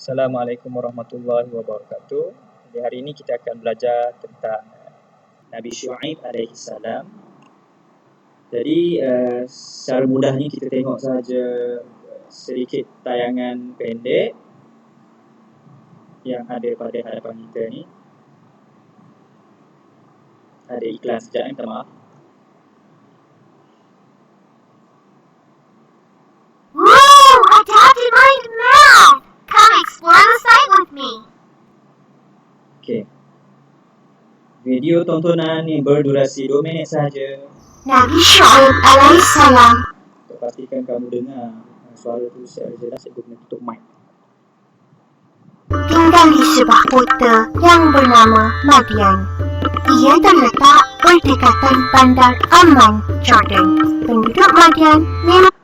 Assalamualaikum warahmatullahi wabarakatuh. Di hari ini kita akan belajar tentang Nabi Syuaib alaihi salam. Jadi secara mudahnya kita tengok saja sedikit tayangan pendek yang ada pada hadapan kita ni. Ada iklan sekejap, minta maaf. Whoa! Adopted my mouth! Come explore the site with me. Okey. Video tontonan yang berdurasi 2 minit saja. Nabi Syuaib alaihissalam Untuk pastikan kamu dengar suara tu secara jelas, saya guna tutup mic. tinggal di sebuah kota yang bernama Madian. Ia terletak berdekatan bandar Amman, Jordan. Penduduk Madian memang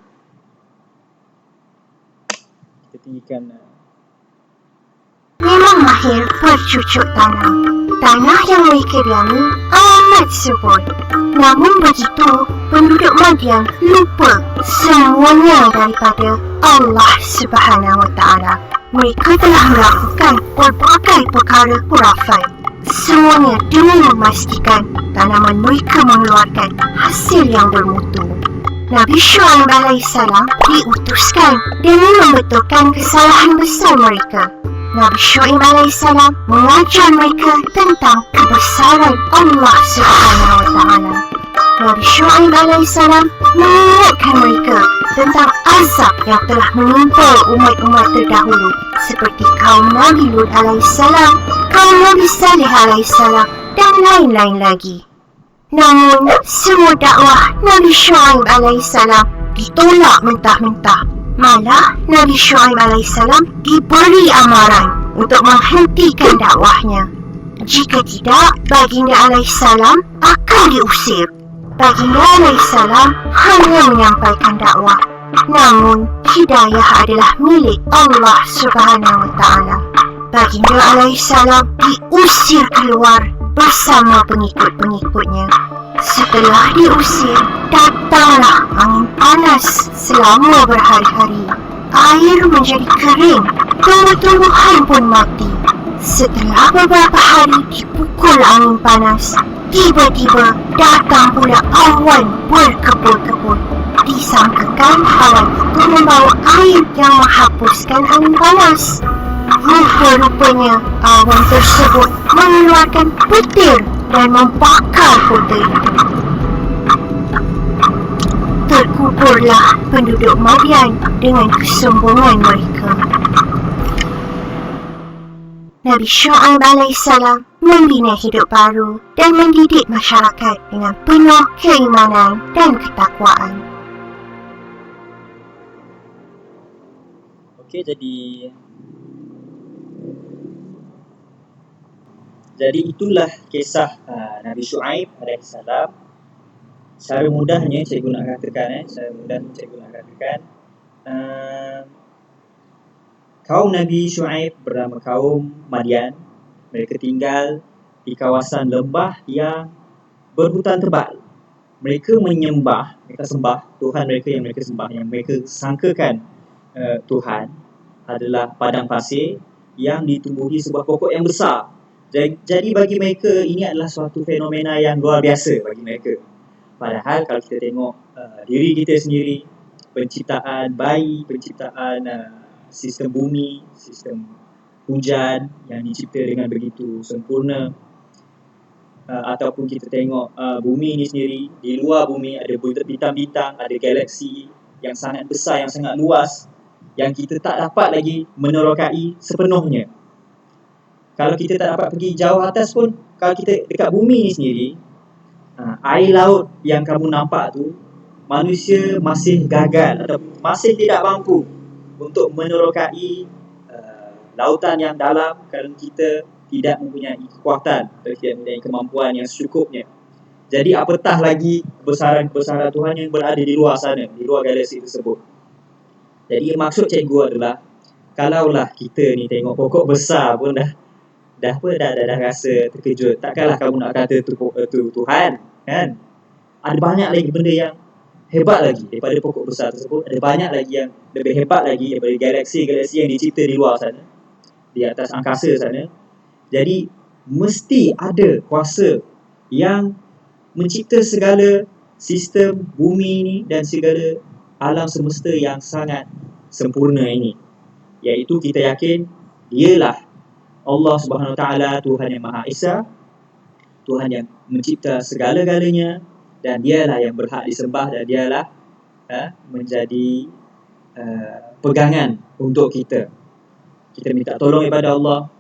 Kita tinggikan mahir bercucuk tanah. Tanah yang mereka diami amat subur. Namun begitu, penduduk Madian lupa semuanya daripada Allah Subhanahu Wa Taala. Mereka telah melakukan berbagai perkara khurafat. Semuanya demi memastikan tanaman mereka mengeluarkan hasil yang bermutu. Nabi Syuaib alaihissalam diutuskan demi membetulkan kesalahan besar mereka. Nabi Syuaib alaihissalam mengajar mereka tentang kebesaran Allah Subhanahu Wa Taala. Nabi Syuaib alaihissalam mengingatkan mereka tentang azab yang telah menimpa umat-umat terdahulu seperti kaum Nabi Lut alaihissalam, kaum Nabi Saleh alaihissalam dan lain-lain lagi. Namun, semua dakwah Nabi Syuaib alaihissalam ditolak mentah-mentah. Malah, Nabi Syuaib alaihissalam diberi amaran untuk menghentikan dakwahnya. Jika tidak, baginda alaihissalam akan diusir. Baginda alaihissalam hanya menyampaikan dakwah. Namun, hidayah adalah milik Allah Subhanahu Wa Taala. Baginda alaihissalam diusir keluar bersama pengikut-pengikutnya. Setelah diusir, datanglah angin panas selama berhari-hari. Air menjadi kering, tumbuh-tumbuhan pun mati. Setelah beberapa hari dipukul angin panas, tiba-tiba datang pula awan berkepul-kepul. Disangkakan awan itu membawa air yang menghapuskan angin panas. Rupa-rupanya awan tersebut mengeluarkan petir dan membakar kota itu. Terkuburlah penduduk Madian dengan kesombongan mereka. Nabi Syuaib alaihissalam membina hidup baru dan mendidik masyarakat dengan penuh keimanan dan ketakwaan. Okey, jadi itulah kisah Nabi Syuaib alaihissalam. Secara mudahnya cikgu nak katakan kaum Nabi Syuaib bernama kaum Madian. Mereka tinggal di kawasan lembah yang berhutan tebal. Mereka sembah Tuhan mereka yang mereka sembah, yang mereka sangkakan Tuhan adalah padang pasir yang ditumbuhi sebuah pokok yang besar. Jadi bagi mereka ini adalah suatu fenomena yang luar biasa bagi mereka. Padahal kalau kita tengok diri kita sendiri, penciptaan bayi, penciptaan sistem bumi, sistem hujan yang dicipta dengan begitu sempurna, ataupun kita tengok bumi ini sendiri, di luar bumi ada bintang-bintang, ada galaksi yang sangat besar, yang sangat luas, yang kita tak dapat lagi menerokai sepenuhnya. Kalau kita tak dapat pergi jauh atas pun, kalau kita dekat bumi ni sendiri, air laut yang kamu nampak tu, manusia masih gagal atau masih tidak mampu untuk menerokai lautan yang dalam kerana kita tidak mempunyai kekuatan atau tidak mempunyai kemampuan yang secukupnya. Jadi apatah lagi kebesaran Tuhan yang berada di luar sana, di luar galaksi tersebut. Jadi maksud cikgu adalah, kalaulah kita ni tengok pokok besar pun dah rasa terkejut. Takkanlah kamu nak kata tu Tuhan, kan? Ada banyak lagi benda yang hebat lagi daripada pokok besar tersebut. Ada banyak lagi yang lebih hebat lagi daripada galaksi-galaksi yang dicipta di luar sana. di atas angkasa sana. Jadi mesti ada kuasa yang mencipta segala sistem bumi ni dan segala alam semesta yang sangat sempurna ini. Iaitu kita yakin dialah Allah Subhanahu Wa Taala, Tuhan yang Maha Esa, Tuhan yang mencipta segala-galanya, dan dialah yang berhak disembah, dan dialah menjadi pegangan untuk kita. Kita minta tolong daripada Allah,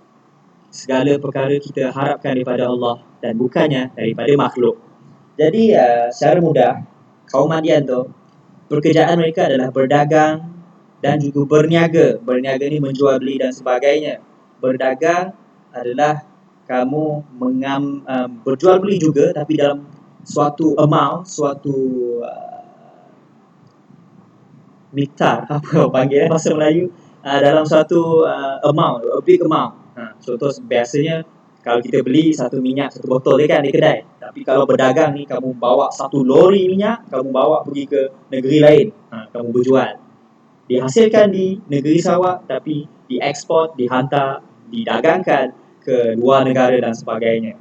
segala perkara kita harapkan daripada Allah dan bukannya daripada makhluk. Jadi secara mudah, kaum Madian tu pekerjaan mereka adalah berdagang dan juga berniaga. Berniaga ni menjual beli dan sebagainya. Berdagang adalah kamu berjual beli juga, tapi dalam suatu amount, suatu miktar, apa panggil bahasa Melayu, dalam suatu amount, a big amount. Contoh biasanya kalau kita beli satu minyak, satu botol dia kan di kedai. Tapi kalau berdagang ni, kamu bawa satu lori minyak, kamu bawa pergi ke negeri lain, kamu berjual. Dihasilkan di negeri Sarawak, tapi diekspor, dihantar, didagangkan ke luar negara dan sebagainya.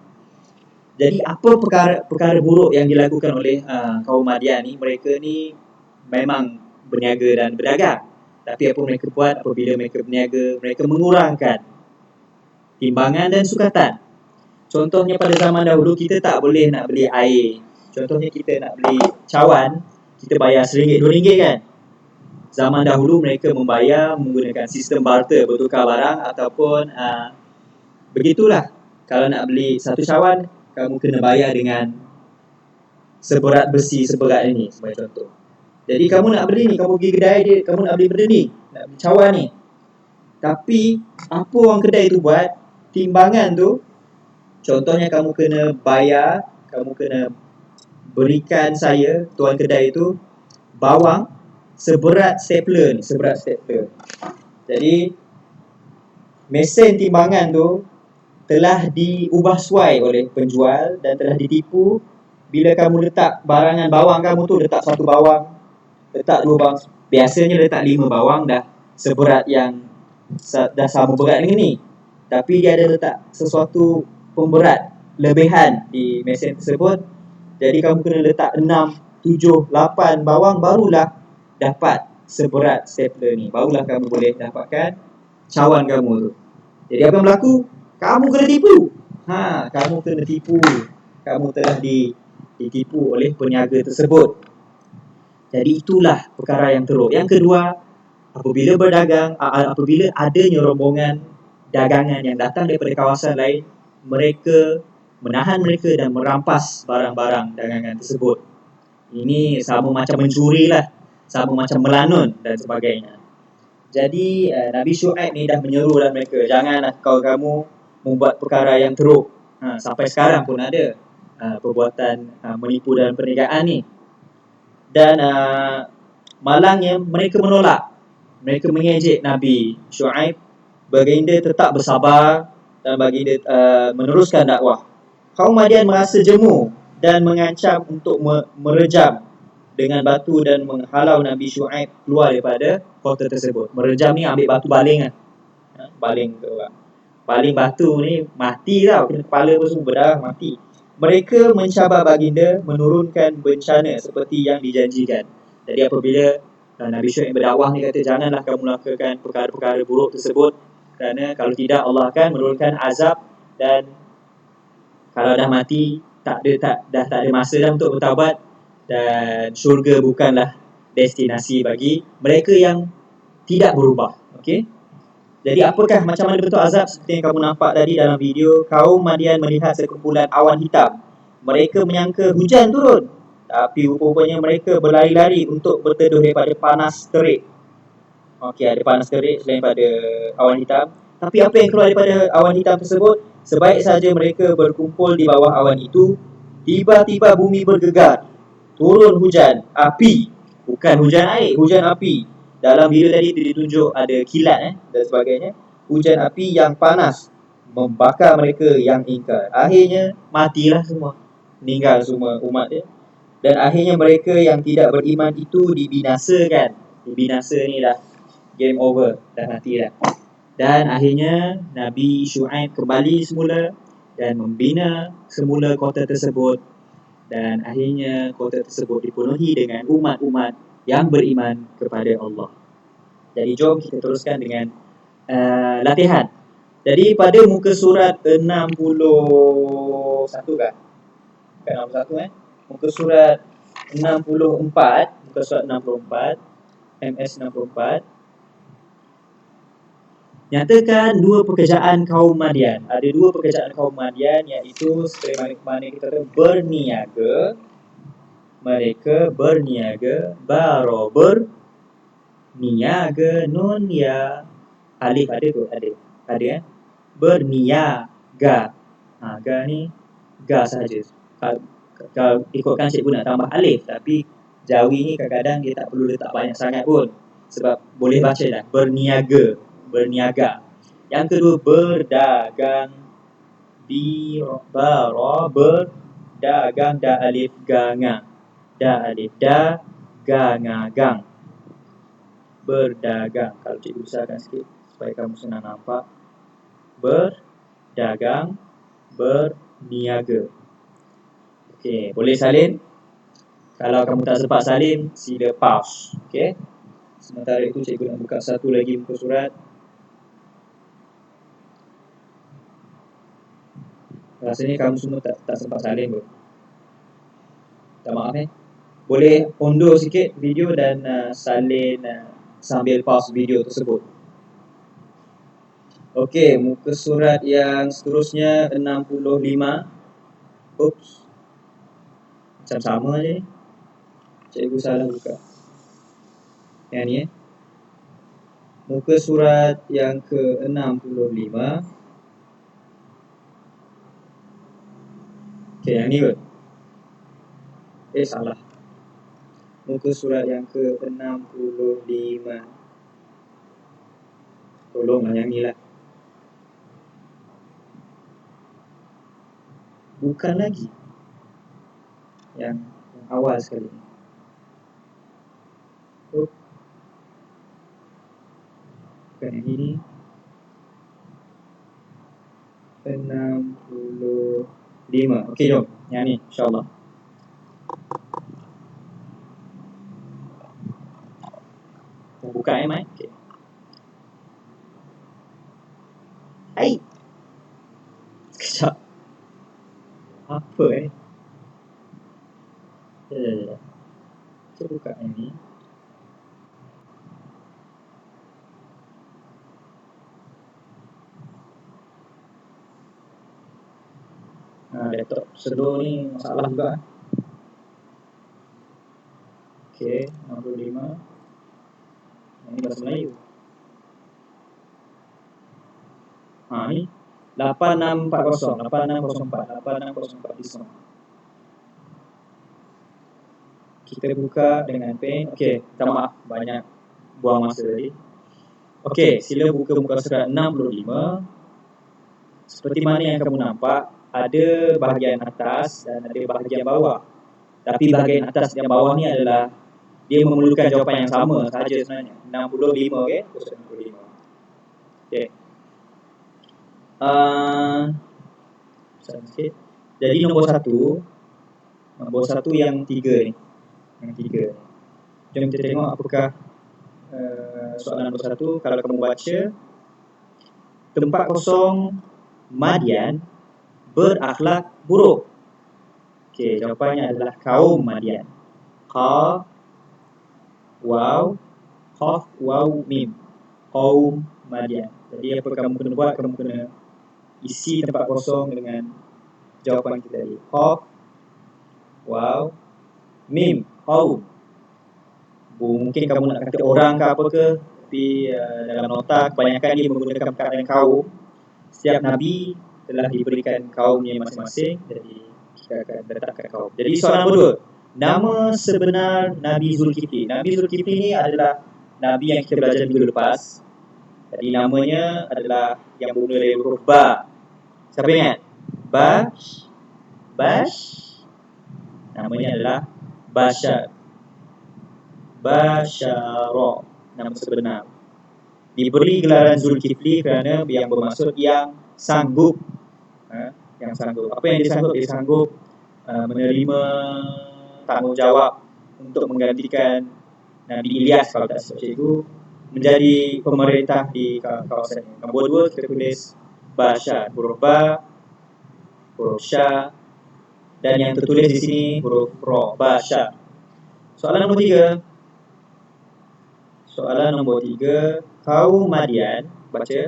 Jadi apa perkara buruk yang dilakukan oleh kaum Madian ni? Mereka ni memang berniaga dan berdagang. Tapi apa mereka buat apabila mereka berniaga? Mereka mengurangkan timbangan dan sukatan. Contohnya pada zaman dahulu kita tak boleh nak beli air. Contohnya kita nak beli cawan, kita bayar RM1, RM2 kan. Zaman dahulu mereka membayar menggunakan sistem barter, bertukar barang ataupun begitulah. Kalau nak beli satu cawan, kamu kena bayar dengan seberat besi seberat ini, sebagai contoh. Jadi kamu nak beli ni, kamu pergi kedai dia, kamu nak beli benda ni, nak beli cawan ni. Tapi apa orang kedai tu buat? Timbangan tu, contohnya kamu kena bayar, kamu kena berikan saya, tuan kedai tu, bawang seberat stapler ni, seberat stapler. Jadi mesin timbangan tu telah diubah suai oleh penjual dan telah ditipu. Bila kamu letak barangan bawang kamu tu, letak satu bawang, letak dua bawang, biasanya letak 5 bawang dah seberat yang dah sama berat dengan ni. Tapi dia ada letak sesuatu pemberat lebihan di mesin tersebut. Jadi kamu kena letak 6, 7, 8 bawang, barulah dapat seberat stapler ni. Barulah kamu boleh dapatkan cawan kamu tu. Jadi apa yang berlaku? Kamu kena tipu. Kamu kena tipu. Kamu telah ditipu oleh peniaga tersebut. Jadi itulah perkara yang teruk. Yang kedua, apabila berdagang, apabila adanya rombongan dagangan yang datang daripada kawasan lain, mereka menahan mereka dan merampas barang-barang dagangan tersebut. Ini sama macam mencuri lah, sama macam melanun dan sebagainya. Jadi Nabi Syuaib ni dah menyeru dalam mereka, janganlah kamu membuat perkara yang teruk. Sampai sekarang pun ada perbuatan menipu dalam perniagaan ni. Dan malangnya mereka menolak. Mereka mengejek Nabi Syuaib. Baginda tetap bersabar dan baginda meneruskan dakwah. Kaum Madian merasa jemu dan mengancam untuk merejam dengan batu dan menghalau Nabi Syuaib keluar daripada kota tersebut. Merejam ni ambil batu baling kan. Baling ke orang. Baling batu ni mati tau. Kena kepala pun semua berdarah, mati. Mereka mencabar baginda menurunkan bencana seperti yang dijanjikan. Jadi apabila Nabi Syuaib berdakwah ni kata, janganlah kamu melakukan perkara-perkara buruk tersebut, kerana kalau tidak Allah akan menurunkan azab, dan kalau dah mati dah tak ada masa dah untuk bertaubat, dan syurga bukanlah destinasi bagi mereka yang tidak berubah. Okey. Jadi apakah macam mana bentuk azab? Seperti yang kamu nampak tadi dalam video, kaum Madian melihat sekumpulan awan hitam. Mereka menyangka hujan turun, tapi rupanya mereka berlari-lari untuk berteduh daripada panas terik. Okey, ada panas terik selain pada awan hitam. Tapi apa yang keluar daripada awan hitam tersebut? Sebaik saja mereka berkumpul di bawah awan itu, tiba-tiba bumi bergegar. Turun hujan api. Bukan hujan air, hujan api. Dalam video tadi ditunjuk ada kilat dan sebagainya. Hujan api yang panas membakar mereka yang ingkar. Akhirnya matilah semua. Meninggal semua umat dia. Dan akhirnya mereka yang tidak beriman itu dibinasakan. Dibinasa ni dah game over, dah mati dah. Dan akhirnya Nabi Syuaib kembali semula dan membina semula kota tersebut, dan akhirnya kota tersebut dipenuhi dengan umat-umat yang beriman kepada Allah. Jadi jom kita teruskan dengan latihan. Jadi pada muka surat 61 kan? Bukan 61 Muka surat 64, muka surat 64, MS 64. Nyatakan dua pekerjaan kaum Madian. Ada dua pekerjaan kaum Madian, iaitu seperti mana kita tahu, berniaga. Mereka berniaga, barober, niaga, nun ya, alif ada tu, ada berniaga. Ga ni ga sahaja. Kalau ikutkan cikgu nak tambah alif, tapi Jawi ni kadang-kadang dia tak perlu letak banyak sangat pun, sebab boleh baca dah, berniaga. Yang kedua, berdagang, berdagang, da alif ganga, da alif da ganga gang, berdagang. Kalau cikgu besarkan sikit supaya kamu senang nampak. Berdagang, berniaga. Okey, boleh salin. Kalau kamu tak sempat salin, sila pause. Okey. Sementara itu cikgu nak buka satu lagi muka surat. Rasanya kamu semua tak sempat salin pun. Tak maaf Boleh undur sikit video dan salin sambil pause video tersebut. Okey, muka surat yang seterusnya 65. Oops. Macam sama je. Cikgu salah buka. Yang ni muka surat yang ke-65. Okey, yang ni kot. Salah. Muka surat yang ke-65. Tolonglah yang ni lah. Bukan lagi. Yang awal sekali. Bukan yang ini. 65. Okey, jom. Yang ni, insyaAllah. Buka Mai. Okey. Hai. Sekejap. Apa Kita buka yang ni. Laptop slow ni masalah juga. Okey, 65. Ini bahasa Melayu. Ni 8640, 8604 di semua. Kita buka dengan pen. Okey, minta maaf banyak buang masa tadi. Okey, sila buka muka surat 65. Seperti mana yang kamu nampak, ada bahagian atas dan ada bahagian bawah. Tapi bahagian atas dan bawah ni adalah dia memerlukan jawapan yang sama sahaja sebenarnya. 65, okey? 65. Okey. Sikit. Jadi nombor satu yang 3 ni. Yang 3. Jom kita tengok apakah soalan nombor 1. Kalau kamu baca, tempat kosong Madian berakhlak buruk. Okey, jawapannya adalah kaum Madian. Qaf, waw, qaf, waw, mim. Kaum Madian. Jadi apa kamu kena buat? Kamu kena isi tempat kosong dengan jawapan kita tadi. Qaf, waw, mim. Kaum. Mungkin kamu nak kata orang ke apa ke, tapi dalam nota kebanyakan dia menggunakan perkataan kaum. Setiap Nabi telah diberikan kaumnya masing-masing, jadi kita akan letakkan kaum. Jadi soalan nombor 2. Nama sebenar Nabi Zulkifli. Nabi Zulkifli ni adalah Nabi yang kita belajar minggu lepas. Jadi namanya adalah yang bermula dari huruf Ba. Siapa ingat? Bash. Namanya adalah Bashar. Bashara. Nama sebenar. diberi gelaran Zulkifli kerana yang bermaksud yang sanggup. Yang sanggup. Apa yang dia sanggup? Dia sanggup menerima tanggungjawab untuk menggantikan Nabi Ilyas, kalau tak silap cikgu, menjadi pemerintah di kawasan ini. Nombor 2 kita tulis Bashar, huruf Ba, huruf Sya, dan yang tertulis di sini huruf Ra, Bashar. Soalan nombor 3, kaum Madian, baca,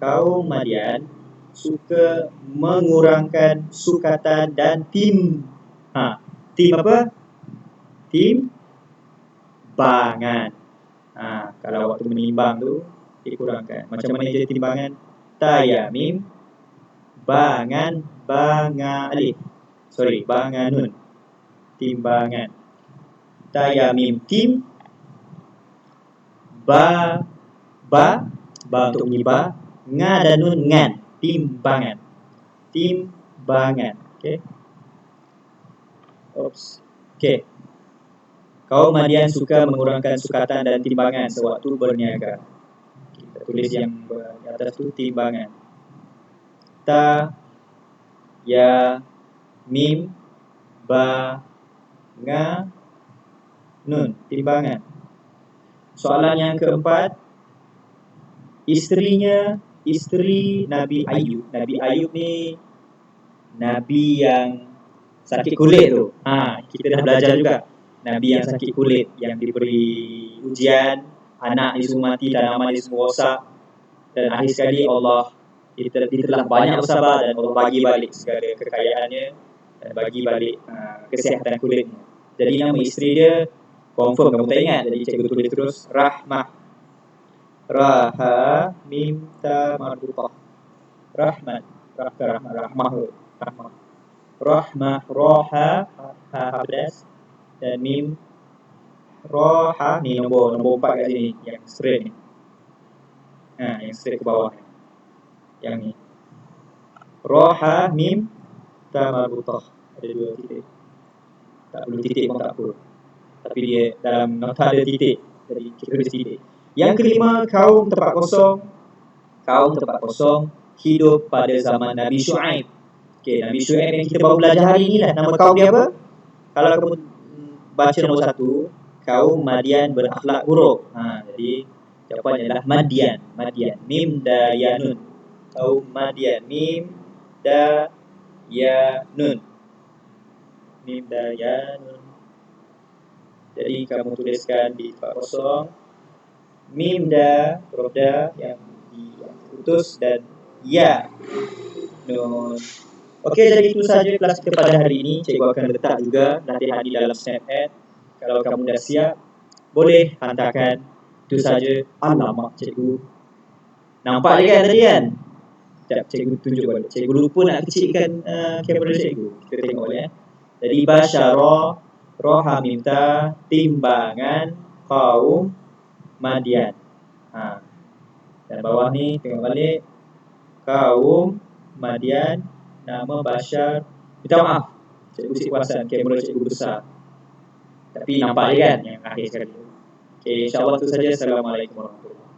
kaum Madian suka mengurangkan sukatan dan tim. Tim apa? Timbangan. Kalau waktu menimbang tu dikurangkan. Macam mana jadi timbangan? Tayamim, banganun. Timbangan. Tayamim tim, ba untuk menyibar, dan nun ngan, timbangan. Okey. Kaum Madian suka mengurangkan sukatan dan timbangan sewaktu berniaga. Kita tulis yang di atas tu timbangan. Ta, ya, mim, ba, nga, nun, timbangan. Soalan yang keempat, isteri Nabi Ayub. Nabi Ayub ni Nabi yang sakit kulit tu. Kita dah belajar juga. Nabi yang sakit kulit, yang diberi ujian, anak dia semua mati, tanaman dia semua rosak, dan akhir sekali Allah telah banyak bersabar dan Allah bagi balik segala kekayaannya dan bagi balik kesihatan kulitnya. Jadi nama isteri dia confirm kamu tak ingat, jadi cikgu tulis terus Rahmah. Raha mim ta marbutah. Rahmat. Rahmah, roha, ha pedas, dan mim, roha, ni nombor 4 kat sini, yang straight ni. Yang straight ke bawah ni. Yang ni. Roha mim ta marbutah. Ada 2 titik. Tak perlu titik pun tak apa. Tapi dia dalam nota ada titik, jadi kita tulis titik. Yang kelima, kaum tempat kosong hidup pada zaman Nabi Shu'aib. Nabi Shu'aib yang kita baru belajar hari ni lah. Nama kaum dia apa? Kalau kamu baca nombor 1, kaum Madian berakhlak buruk. Jadi jawapannya adalah Madian. Mim da ya nun. Kaum Madian. Mim da ya nun. Jadi kamu tuliskan di tempat kosong mim da, huruf da yang diputus, dan ya nun. Okey, jadi itu saja kelas kita pada hari ini. Cikgu akan letak juga latihan di dalam Snapchat. Kalau kamu dah siap, boleh hantarkan. Itu saja. Alamak, cikgu. Nampak je kan tadi kan? Sekejap, cikgu tunjuk balik. Cikgu lupa nak kecilkan kamera cikgu. Kita tengok boleh. Jadi Basyara, roha minta, timbangan, kaum Madian. Dan bawah ni tengok balik, kaum Madian, nama Bashar. Minta maaf, cikgu si kuasan kamera cikgu besar, tapi nampak je kan yang akhir sekali. Okey, insyaAllah itu saja. Assalamualaikum warahmatullahi wabarakatuh.